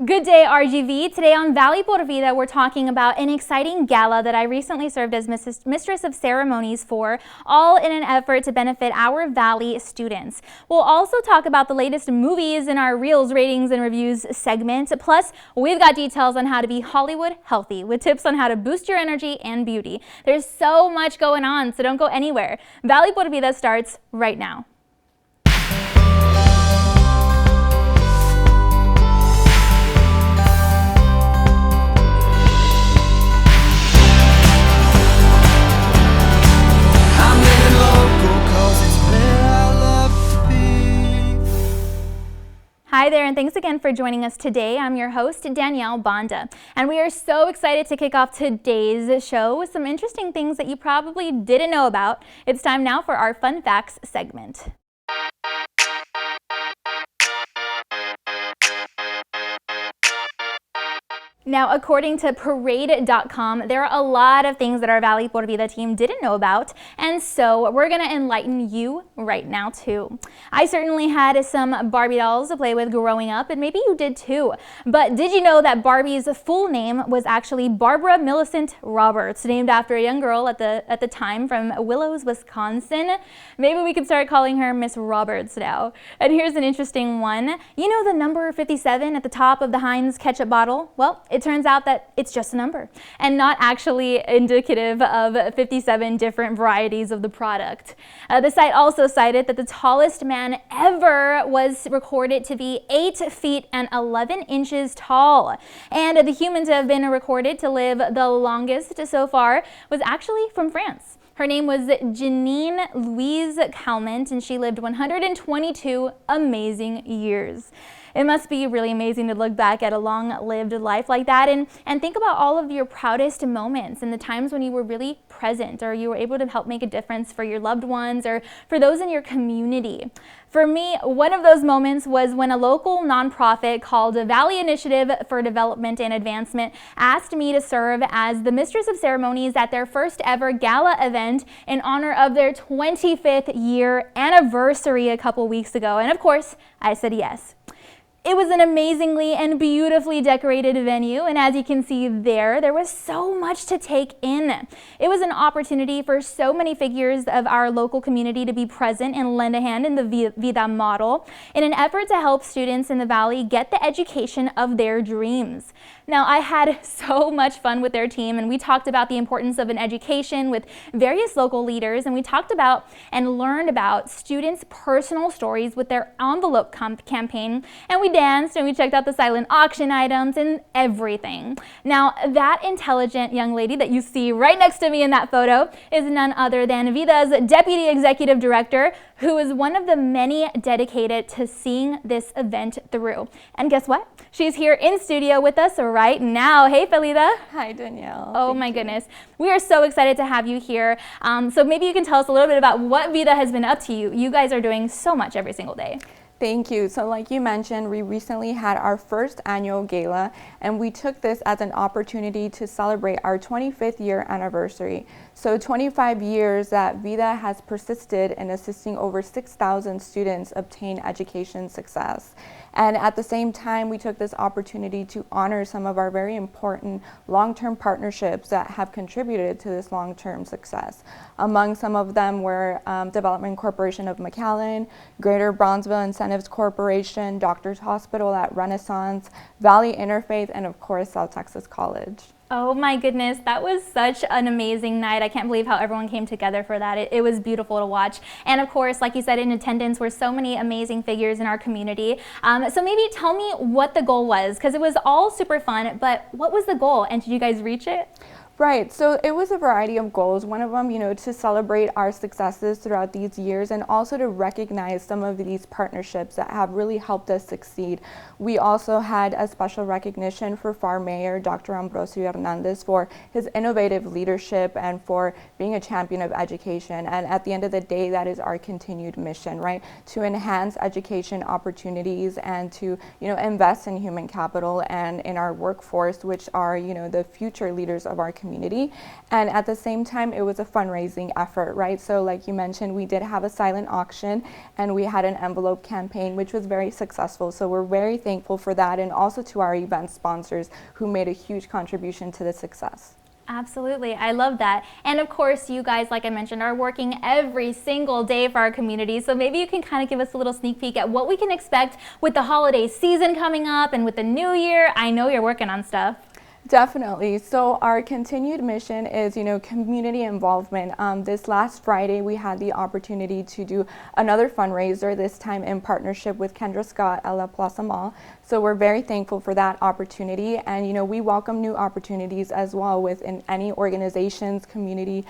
Good day, RGV. Today on Valley por Vida, we're talking about an exciting gala that I recently served as Mistress of Ceremonies for, all in an effort to benefit our Valley students. We'll also talk about the latest movies in our Reels, Ratings, and Reviews segment. Plus, we've got details on how to be Hollywood healthy with tips on how to boost your energy and beauty. There's so much going on, so don't go anywhere. Valley por Vida starts right now. Hi there, and thanks again for joining us today. I'm your host, Danielle Banda, and we are so excited to kick off today's show with some interesting things that you probably didn't know about. It's time now for our Fun Facts segment. Now, according to Parade.com, there are a lot of things that our Valley por Vida team didn't know about, and so we're going to enlighten you right now too. I certainly had some Barbie dolls to play with growing up, and maybe you did too. But did you know that Barbie's full name was actually Barbara Millicent Roberts, named after a young girl at the time from Willows, Wisconsin? Maybe we could start calling her Miss Roberts now. And here's an interesting one. You know the number 57 at the top of the Heinz ketchup bottle? Well, it turns out that it's just a number and not actually indicative of 57 different varieties of the product. The site also cited that the tallest man ever was recorded to be 8 feet and 11 inches tall. And the human to have been recorded to live the longest so far was actually from France. Her name was Janine Louise Calment, and she lived 122 amazing years. It must be really amazing to look back at a long-lived life like that and think about all of your proudest moments and the times when you were really present or you were able to help make a difference for your loved ones or for those in your community. For me, one of those moments was when a local nonprofit called Valley Initiative for Development and Advancement asked me to serve as the Mistress of Ceremonies at their first ever gala event in honor of their 25th year anniversary a couple weeks ago. And of course, I said yes. It was an amazingly and beautifully decorated venue, and as you can see there was so much to take in. It was an opportunity for so many figures of our local community to be present and lend a hand in the Vida model in an effort to help students in the Valley get the education of their dreams. Now, I had so much fun with their team, and we talked about the importance of an education with various local leaders, and we talked about and learned about students' personal stories with their envelope campaign, and we danced and we checked out the silent auction items and everything. Now, that intelligent young lady that you see right next to me in that photo is none other than Vida's Deputy Executive Director, who is one of the many dedicated to seeing this event through. And guess what? She's here in studio with us right now. Hey, Felida. Hi, Danielle. Oh my goodness. We are so excited to have you here. So maybe you can tell us a little bit about what Vida has been up to. You guys are doing so much every single day. Thank you. So like you mentioned, we recently had our first annual gala, and we took this as an opportunity to celebrate our 25th year anniversary. So 25 years that Vida has persisted in assisting over 6,000 students obtain education success. And at the same time, we took this opportunity to honor some of our very important long-term partnerships that have contributed to this long-term success. Among some of them were Development Corporation of McAllen, Greater Bronzeville Incentives Corporation, Doctors Hospital at Renaissance, Valley Interfaith, and of course, South Texas College. Oh my goodness, that was such an amazing night. I can't believe how everyone came together for that. It was beautiful to watch. And of course, like you said, in attendance were so many amazing figures in our community. So maybe tell me what the goal was, because it was all super fun, but what was the goal and did you guys reach it? Right, so it was a variety of goals. One of them, to celebrate our successes throughout these years and also to recognize some of these partnerships that have really helped us succeed. We also had a special recognition for FAR Mayor Dr. Ambrosio Hernandez for his innovative leadership and for being a champion of education. And at the end of the day, that is our continued mission, right? To enhance education opportunities and to, invest in human capital and in our workforce, which are, the future leaders of our community. community. And at the same time, it was a fundraising effort, right? So like you mentioned, we did have a silent auction and we had an envelope campaign, which was very successful. So we're very thankful for that, and also to our event sponsors who made a huge contribution to the success. Absolutely. I love that. And of course, you guys, like I mentioned, are working every single day for our community. So maybe you can kind of give us a little sneak peek at what we can expect with the holiday season coming up and with the new year. I know you're working on stuff. Definitely. So our continued mission is, community involvement. This last Friday, we had the opportunity to do another fundraiser, this time in partnership with Kendra Scott at La Plaza Mall. So we're very thankful for that opportunity. And, we welcome new opportunities as well within any organizations, community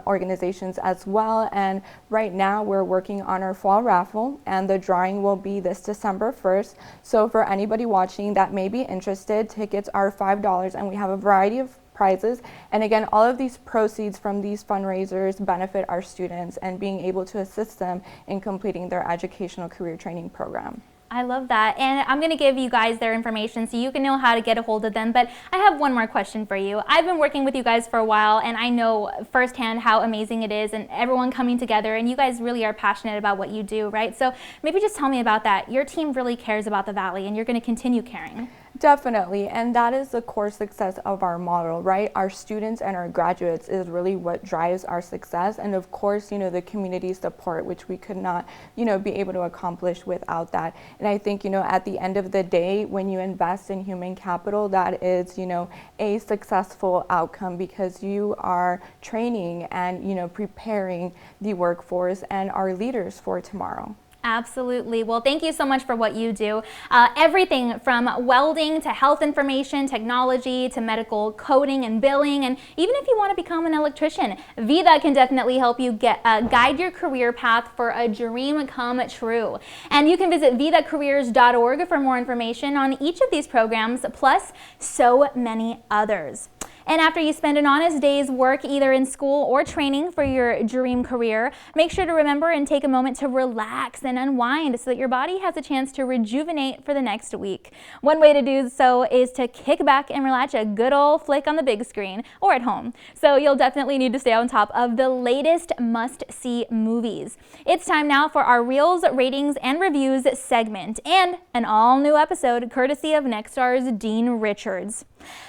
organizations as well. And right now we're working on our fall raffle, and the drawing will be this December 1st. So for anybody watching that may be interested, tickets are $5, and we have a variety of prizes. And again, all of these proceeds from these fundraisers benefit our students and being able to assist them in completing their educational career training program. I love that. And I'm going to give you guys their information so you can know how to get a hold of them. But I have one more question for you. I've been working with you guys for a while, and I know firsthand how amazing it is and everyone coming together, and you guys really are passionate about what you do, right? So maybe just tell me about that. Your team really cares about the Valley, and you're going to continue caring. Definitely, and that is the core success of our model, right? Our students and our graduates is really what drives our success, and of course, the community support, which we could not, be able to accomplish without that. And I think, at the end of the day, when you invest in human capital, that is, a successful outcome, because you are training and, preparing the workforce and our leaders for tomorrow. Absolutely. Well, thank you so much for what you do. Everything from welding to health information, technology to medical coding and billing, and even if you want to become an electrician, Vida can definitely help you guide your career path for a dream come true. And you can visit vidacareers.org for more information on each of these programs, plus so many others. And after you spend an honest day's work either in school or training for your dream career, make sure to remember and take a moment to relax and unwind so that your body has a chance to rejuvenate for the next week. One way to do so is to kick back and relax a good old flick on the big screen or at home. So you'll definitely need to stay on top of the latest must-see movies. It's time now for our Reels, Ratings, and Reviews segment, and an all-new episode courtesy of Nexstar's Dean Richards.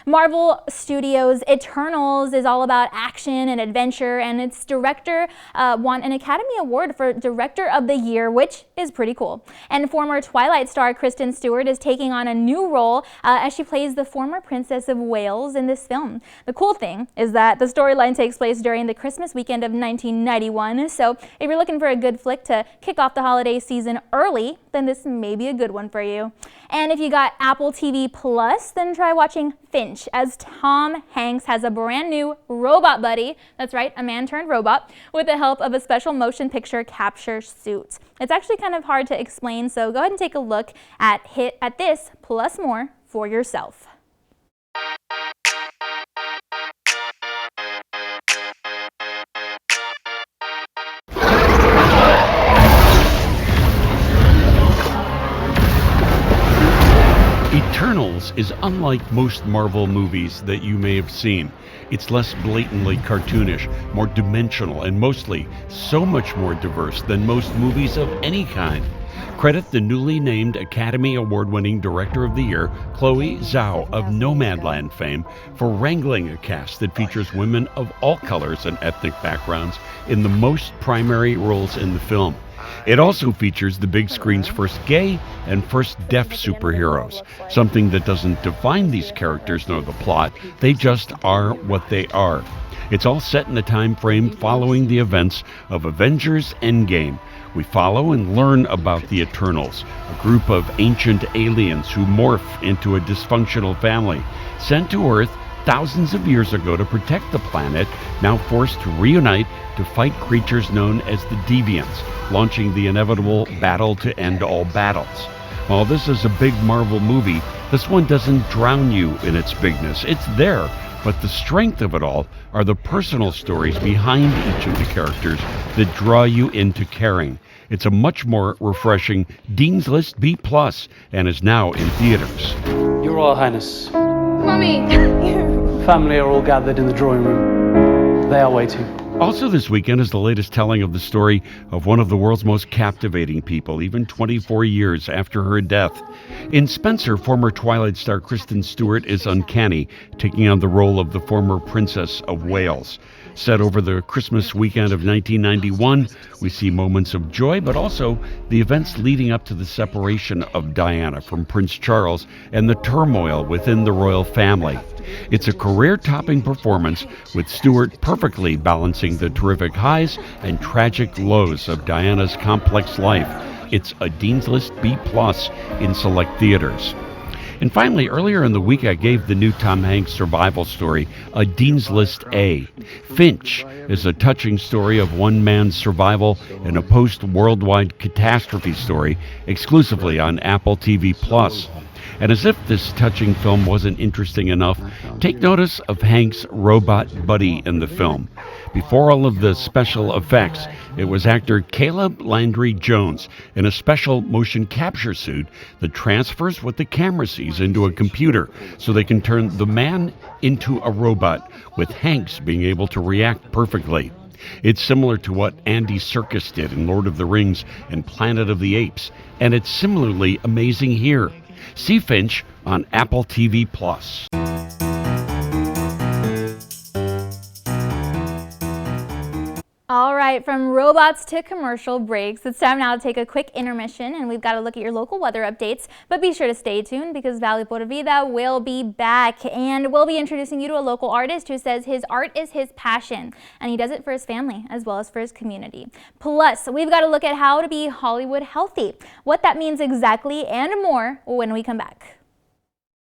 Marvel Studios' Eternals is all about action and adventure, and its director won an Academy Award for Director of the Year, which is pretty cool. And former Twilight star Kristen Stewart is taking on a new role as she plays the former Princess of Wales in this film. The cool thing is that the storyline takes place during the Christmas weekend of 1991, so if you're looking for a good flick to kick off the holiday season early, then this may be a good one for you. And if you got Apple TV Plus, then try watching Finch, as Tom Hanks has a brand new robot buddy, that's right, a man turned robot, with the help of a special motion picture capture suit. It's actually kind of hard to explain, so go ahead and take a look at this plus more for yourself. Eternals is unlike most Marvel movies that you may have seen. It's less blatantly cartoonish, more dimensional, and mostly so much more diverse than most movies of any kind. Credit the newly named Academy Award-winning Director of the Year, Chloe Zhao of Nomadland fame, for wrangling a cast that features women of all colors and ethnic backgrounds in the most primary roles in the film. It also features the big screen's first gay and first deaf superheroes, something that doesn't define these characters nor the plot. They just are what they are. It's all set in a time frame following the events of Avengers Endgame. We follow and learn about the Eternals, a group of ancient aliens who morph into a dysfunctional family, sent to Earth thousands of years ago to protect the planet, now forced to reunite to fight creatures known as the Deviants, launching the inevitable battle to end all battles. While this is a big Marvel movie, this one doesn't drown you in its bigness. It's there, but the strength of it all are the personal stories behind each of the characters that draw you into caring. It's a much more refreshing Dean's List B+, and is now in theaters. Your Royal Highness. Mommy! family are all gathered in the drawing room. They are waiting. Also this weekend is the latest telling of the story of one of the world's most captivating people, even 24 years after her death. In Spencer, former Twilight star Kristen Stewart is uncanny, taking on the role of the former Princess of Wales. Set over the Christmas weekend of 1991, we see moments of joy, but also the events leading up to the separation of Diana from Prince Charles and the turmoil within the royal family. It's a career-topping performance, with Stewart perfectly balancing the terrific highs and tragic lows of Diana's complex life. It's a Dean's List B+ in select theaters. And finally, earlier in the week, I gave the new Tom Hanks survival story a Dean's List A. Finch is a touching story of one man's survival in a post-worldwide catastrophe story, exclusively on Apple TV+. And as if this touching film wasn't interesting enough, take notice of Hank's robot buddy in the film. Before all of the special effects, it was actor Caleb Landry Jones in a special motion capture suit that transfers what the camera sees into a computer so they can turn the man into a robot, with Hanks being able to react perfectly. It's similar to what Andy Serkis did in Lord of the Rings and Planet of the Apes, and it's similarly amazing here. See Finch on Apple TV+. All right, from robots to commercial breaks, it's time now to take a quick intermission, and we've got to look at your local weather updates. But be sure to stay tuned, because Valley por Vida will be back, and we'll be introducing you to a local artist who says his art is his passion, and he does it for his family as well as for his community. Plus, we've got to look at how to be Hollywood healthy, what that means exactly, and more when we come back.